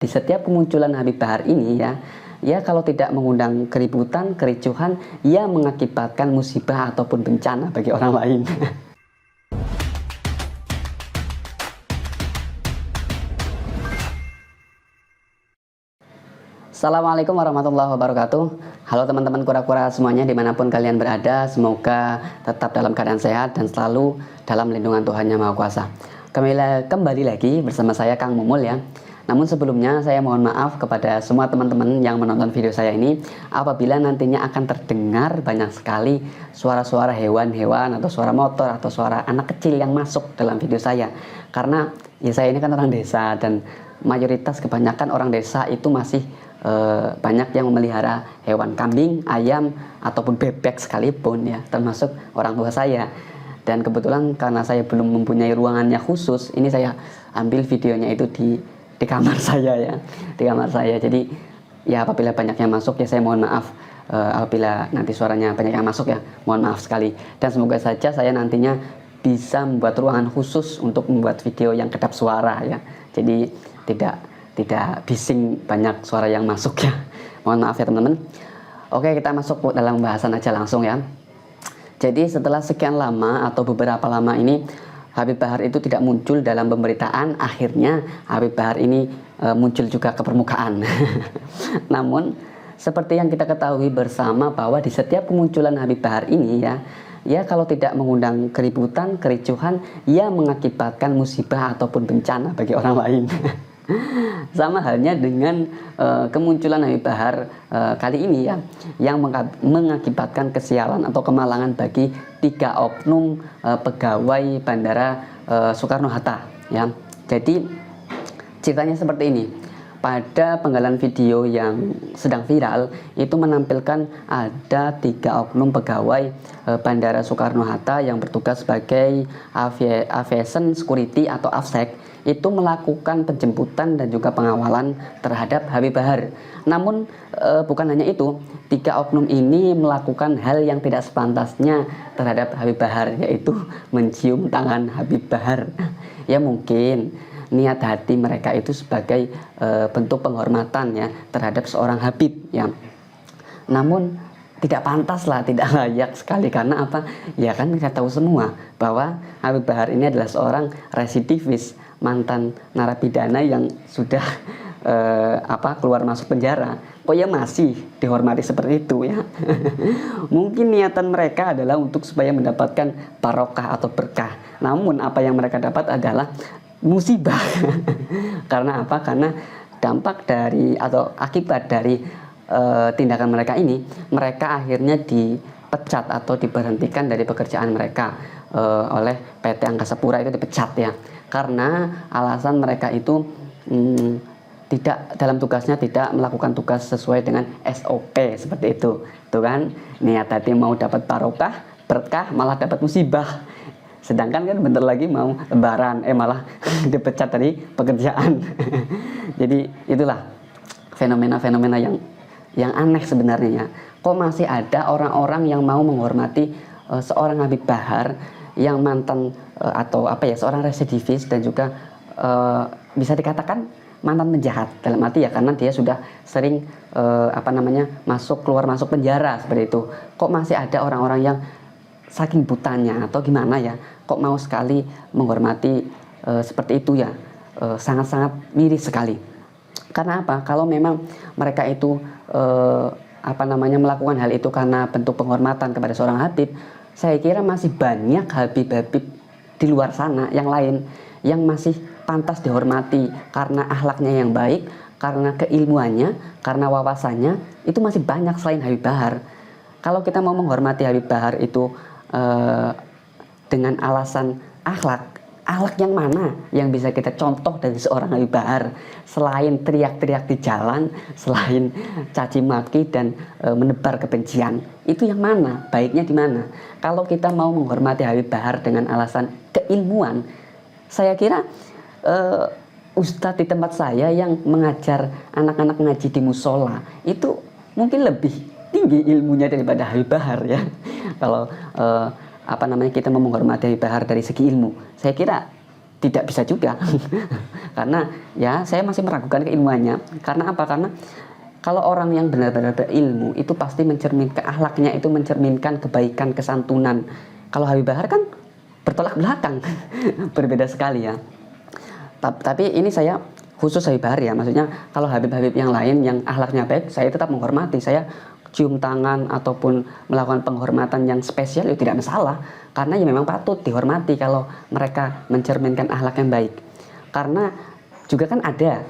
Di setiap kemunculan Habib Bahar ini ya kalau tidak mengundang keributan, kericuhan, ya mengakibatkan musibah ataupun bencana bagi orang lain. Assalamualaikum warahmatullahi wabarakatuh. Halo teman-teman kura-kura semuanya dimanapun kalian berada, semoga tetap dalam keadaan sehat dan selalu dalam lindungan Tuhan Yang Maha Kuasa. Kembali lagi bersama saya Kang Mumul ya. Namun sebelumnya saya mohon maaf kepada semua teman-teman yang menonton video saya ini apabila nantinya akan terdengar banyak sekali suara-suara hewan-hewan atau suara motor atau suara anak kecil yang masuk dalam video saya. Karena ya saya ini kan orang desa dan mayoritas kebanyakan orang desa itu masih banyak yang memelihara hewan kambing, ayam ataupun bebek sekalipun ya, termasuk orang tua saya. Dan kebetulan karena saya belum mempunyai ruangannya khusus, ini saya ambil videonya itu di kamar saya ya, di kamar saya. Jadi ya apabila banyak yang masuk ya saya mohon maaf, apabila nanti suaranya banyak yang masuk ya mohon maaf sekali. Dan semoga saja saya nantinya bisa membuat ruangan khusus untuk membuat video yang kedap suara ya. Jadi tidak bising banyak suara yang masuk ya. Mohon maaf ya teman-teman. Oke, kita masuk dalam pembahasan aja langsung ya. Jadi setelah sekian lama atau beberapa lama ini Habib Bahar itu tidak muncul dalam pemberitaan, akhirnya Habib Bahar ini muncul juga ke permukaan. Namun seperti yang kita ketahui bersama bahwa di setiap kemunculan Habib Bahar ini ya kalau tidak mengundang keributan, kericuhan, ya mengakibatkan musibah ataupun bencana bagi orang lain. Sama halnya dengan kemunculan Habib Bahar kali ini ya, yang mengakibatkan kesialan atau kemalangan bagi 3 oknum pegawai Bandara Soekarno-Hatta ya. Jadi ceritanya seperti ini. Pada penggalan video yang sedang viral itu menampilkan ada 3 oknum pegawai Bandara Soekarno-Hatta yang bertugas sebagai aviation security atau AFSEC itu melakukan penjemputan dan juga pengawalan terhadap Habib Bahar. Namun bukan hanya itu, 3 oknum ini melakukan hal yang tidak sepantasnya terhadap Habib Bahar, yaitu mencium tangan Habib Bahar. Ya mungkin niat hati mereka itu sebagai bentuk penghormatan ya terhadap seorang Habib ya. Namun tidak pantas lah, tidak layak sekali. Karena apa? Ya kan kita tahu semua bahwa Habib Bahar ini adalah seorang residivis, mantan narapidana yang sudah keluar masuk penjara. Kok ya masih dihormati seperti itu ya. Mungkin niatan mereka adalah untuk supaya mendapatkan barokah atau berkah. Namun apa yang mereka dapat adalah musibah. Karena apa? Karena dampak dari atau akibat dari tindakan mereka ini, mereka akhirnya dipecat atau diberhentikan dari pekerjaan mereka oleh PT Angkasa Pura, itu dipecat ya. Karena alasan mereka itu tidak dalam tugasnya tidak melakukan tugas sesuai dengan SOP seperti itu. Tuh kan, niat hati mau dapat barokah, berkah, malah dapat musibah. Sedangkan kan bentar lagi mau lebaran, malah dipecat dari pekerjaan. Jadi itulah fenomena-fenomena yang aneh sebenarnya ya. Kok masih ada orang-orang yang mau menghormati seorang Habib Bahar yang mantan seorang residivis dan juga bisa dikatakan mantan penjahat dalam arti ya, karena dia sudah sering keluar masuk penjara seperti itu. Kok masih ada orang-orang yang saking butanya atau gimana ya, kok mau sekali menghormati seperti itu ya, sangat-sangat miris sekali. Karena apa? Kalau memang mereka itu melakukan hal itu karena bentuk penghormatan kepada seorang Habib, saya kira masih banyak Habib-Habib di luar sana yang lain yang masih pantas dihormati karena akhlaknya yang baik, karena keilmuannya, karena wawasannya, itu masih banyak selain Habib Bahar. Kalau kita mau menghormati Habib Bahar itu dengan alasan akhlak yang mana yang bisa kita contoh dari seorang Habib Bahar selain teriak-teriak di jalan, selain caci maki dan menebar kebencian? Itu yang mana? Baiknya di mana? Kalau kita mau menghormati Habib Bahar dengan alasan keilmuan, saya kira ustadz di tempat saya yang mengajar anak-anak ngaji di musola itu mungkin lebih tinggi ilmunya daripada Habib Bahar ya. Kalau kita mau menghormati Habib Bahar dari segi ilmu, saya kira tidak bisa juga. Karena ya saya masih meragukan keilmuannya. Karena apa? Karena kalau orang yang benar-benar berilmu itu pasti mencerminkan akhlaknya, itu mencerminkan kebaikan, kesantunan. Kalau Habib Bahar kan bertolak belakang. Berbeda sekali ya. Tapi ini saya khusus Habib Bahar ya, maksudnya kalau Habib-Habib yang lain yang akhlaknya baik, saya tetap menghormati. Saya cium tangan ataupun melakukan penghormatan yang spesial itu tidak masalah, karena ya memang patut dihormati kalau mereka mencerminkan akhlak yang baik. Karena juga kan ada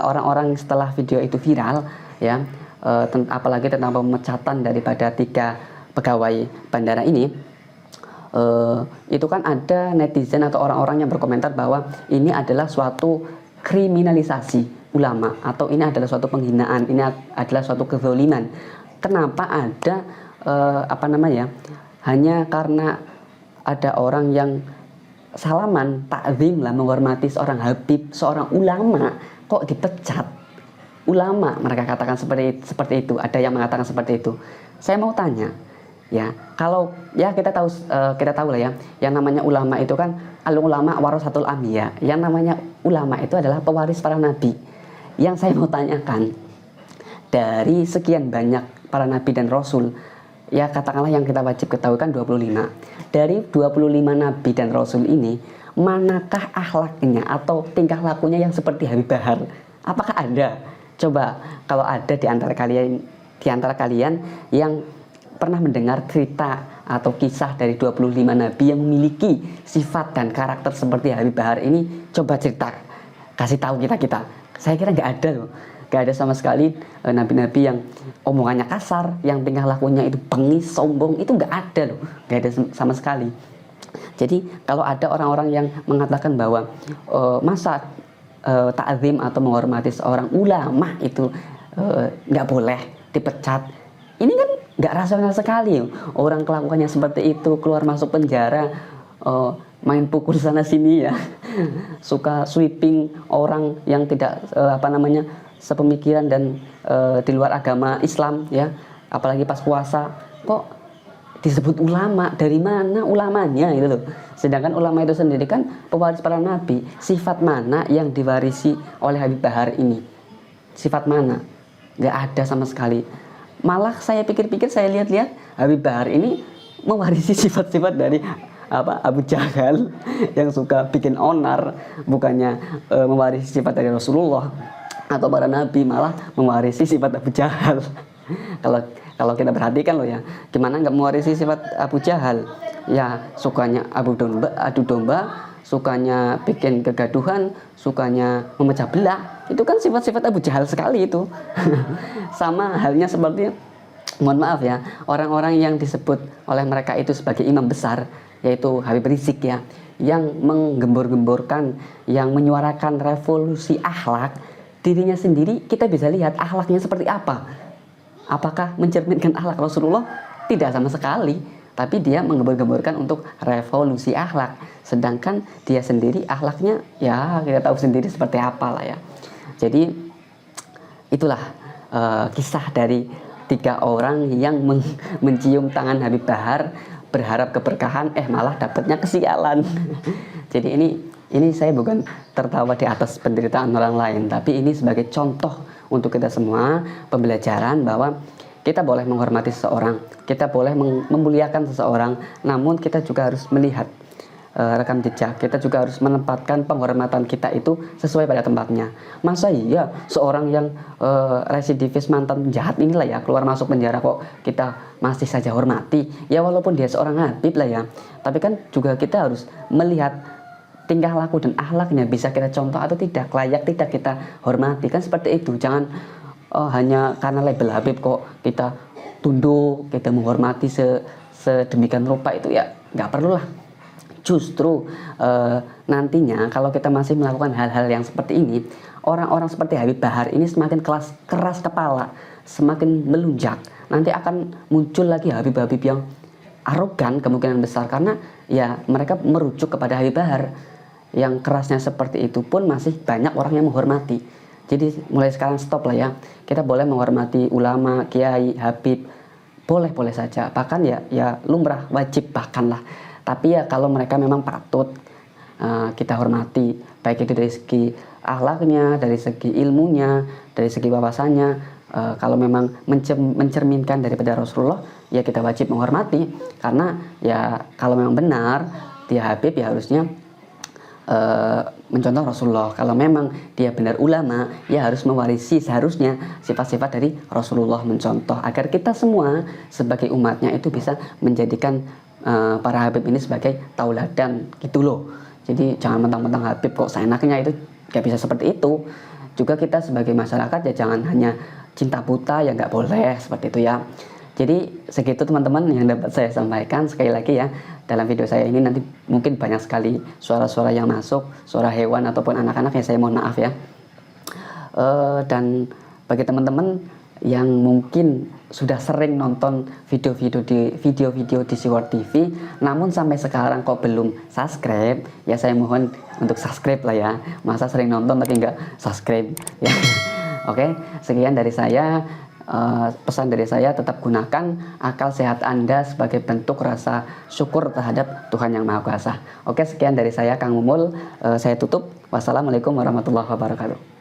orang-orang setelah video itu viral ya, apalagi tentang pemecatan daripada 3 pegawai bandara ini, itu kan ada netizen atau orang-orang yang berkomentar bahwa ini adalah suatu kriminalisasi ulama, atau ini adalah suatu penghinaan, ini adalah suatu kezaliman. Kenapa ada hanya karena ada orang yang salaman, takzim lah, menghormati seorang habib, seorang ulama, kok dipecat? Ulama, mereka katakan seperti itu. Ada yang mengatakan seperti itu. Saya mau tanya, ya, kalau ya kita tahu lah ya, yang namanya ulama itu kan al ulama warasatul anbiya. Yang namanya ulama itu adalah pewaris para nabi. Yang saya mau tanyakan, dari sekian banyak para nabi dan rasul, ya katakanlah yang kita wajib ketahui kan 25. Dari 25 nabi dan rasul ini, manakah akhlaknya atau tingkah lakunya yang seperti Habib Bahar? Apakah ada? Coba kalau ada di antara kalian yang pernah mendengar cerita atau kisah dari 25 nabi yang memiliki sifat dan karakter seperti Habib Bahar ini, coba cerita, kasih tahu kita. Saya kira nggak ada loh, nggak ada sama sekali nabi-nabi yang omongannya kasar, yang tingkah lakunya itu bengis, sombong, itu nggak ada loh, nggak ada sama sekali. Jadi kalau ada orang-orang yang mengatakan bahwa masa ta'zim atau menghormati seorang ulama itu nggak boleh dipecat, ini kan nggak rasional sekali. Orang kelakuannya seperti itu, keluar masuk penjara, main pukul sana sini ya, suka sweeping orang yang tidak sepemikiran dan di luar agama Islam ya, apalagi pas puasa, kok disebut ulama? Dari mana ulamanya itu loh? Sedangkan ulama itu sendiri kan pewaris para nabi. Sifat mana yang diwarisi oleh Habib Bahar ini? Sifat mana? Nggak ada sama sekali. Malah saya pikir-pikir, saya lihat-lihat, Habib Bahar ini mewarisi sifat-sifat dari Abu Jahal yang suka bikin onar. Bukannya mewarisi sifat dari Rasulullah atau para nabi, malah mewarisi sifat Abu Jahal. Kalau kita perhatikan loh ya, gimana nggak mewarisi sifat Abu Jahal? Ya sukanya adu domba, sukanya bikin kegaduhan, sukanya memecah belah. Itu kan sifat-sifat Abu Jahal sekali itu. Sama halnya seperti, mohon maaf ya, orang-orang yang disebut oleh mereka itu sebagai imam besar, yaitu Habib Rizik ya, yang menggembor-gemborkan, yang menyuarakan revolusi akhlak. Dirinya sendiri kita bisa lihat akhlaknya seperti apa. Apakah mencerminkan akhlak Rasulullah? Tidak sama sekali. Tapi dia menggembor-gemborkan untuk revolusi akhlak. Sedangkan dia sendiri akhlaknya ya kita tahu sendiri seperti apa lah ya. Jadi itulah kisah dari 3 orang yang mencium tangan Habib Bahar, berharap keberkahan, malah dapatnya kesialan. Jadi ini saya bukan tertawa di atas penderitaan orang lain, tapi ini sebagai contoh untuk kita semua, pembelajaran bahwa kita boleh menghormati seseorang, kita boleh memuliakan seseorang, namun kita juga harus melihat rekam jejak, kita juga harus menempatkan penghormatan kita itu sesuai pada tempatnya. Masa iya seorang yang residivis mantan penjahat inilah ya keluar masuk penjara kok kita masih saja hormati? Ya walaupun dia seorang habib lah ya, tapi kan juga kita harus melihat tingkah laku dan akhlaknya, bisa kita contoh atau tidak, layak tidak kita hormati, kan seperti itu. Jangan hanya karena label habib kok kita tunduk, kita menghormati sedemikian rupa, itu ya nggak perlu lah. Justru nantinya kalau kita masih melakukan hal-hal yang seperti ini, orang-orang seperti Habib Bahar ini semakin keras kepala, semakin melunjak. Nanti akan muncul lagi Habib-Habib yang arogan kemungkinan besar, karena ya mereka merujuk kepada Habib Bahar yang kerasnya seperti itu pun masih banyak orang yang menghormati. Jadi mulai sekarang stop lah ya. Kita boleh menghormati ulama, kiai, habib, boleh-boleh saja. Bahkan ya lumrah, wajib bahkan lah. Tapi ya kalau mereka memang patut kita hormati, baik itu dari segi akhlaknya, dari segi ilmunya, dari segi wawasannya. Kalau memang mencerminkan daripada Rasulullah, ya kita wajib menghormati, karena ya kalau memang benar dia Habib, ya harusnya mencontoh Rasulullah. Kalau memang dia benar ulama, ya harus mewarisi seharusnya sifat-sifat dari Rasulullah, mencontoh, agar kita semua sebagai umatnya itu bisa menjadikan para Habib ini sebagai tauladan gitu loh. Jadi jangan mentang-mentang Habib kok seenaknya, itu gak bisa seperti itu. Juga kita sebagai masyarakat ya jangan hanya cinta buta, ya nggak boleh seperti itu ya. Jadi segitu teman-teman yang dapat saya sampaikan. Sekali lagi ya, dalam video saya ini nanti mungkin banyak sekali suara-suara yang masuk, suara hewan ataupun anak-anak, ya saya mohon maaf ya. Dan bagi teman-teman yang mungkin sudah sering nonton video-video di Siwar TV, namun sampai sekarang kok belum subscribe, ya saya mohon untuk subscribe lah ya. Masa sering nonton tapi nggak subscribe ya. Oke, sekian dari saya. Pesan dari saya, tetap gunakan akal sehat Anda sebagai bentuk rasa syukur terhadap Tuhan Yang Maha Kuasa. Oke, sekian dari saya, Kang Mumul. Saya tutup. Wassalamualaikum warahmatullahi wabarakatuh.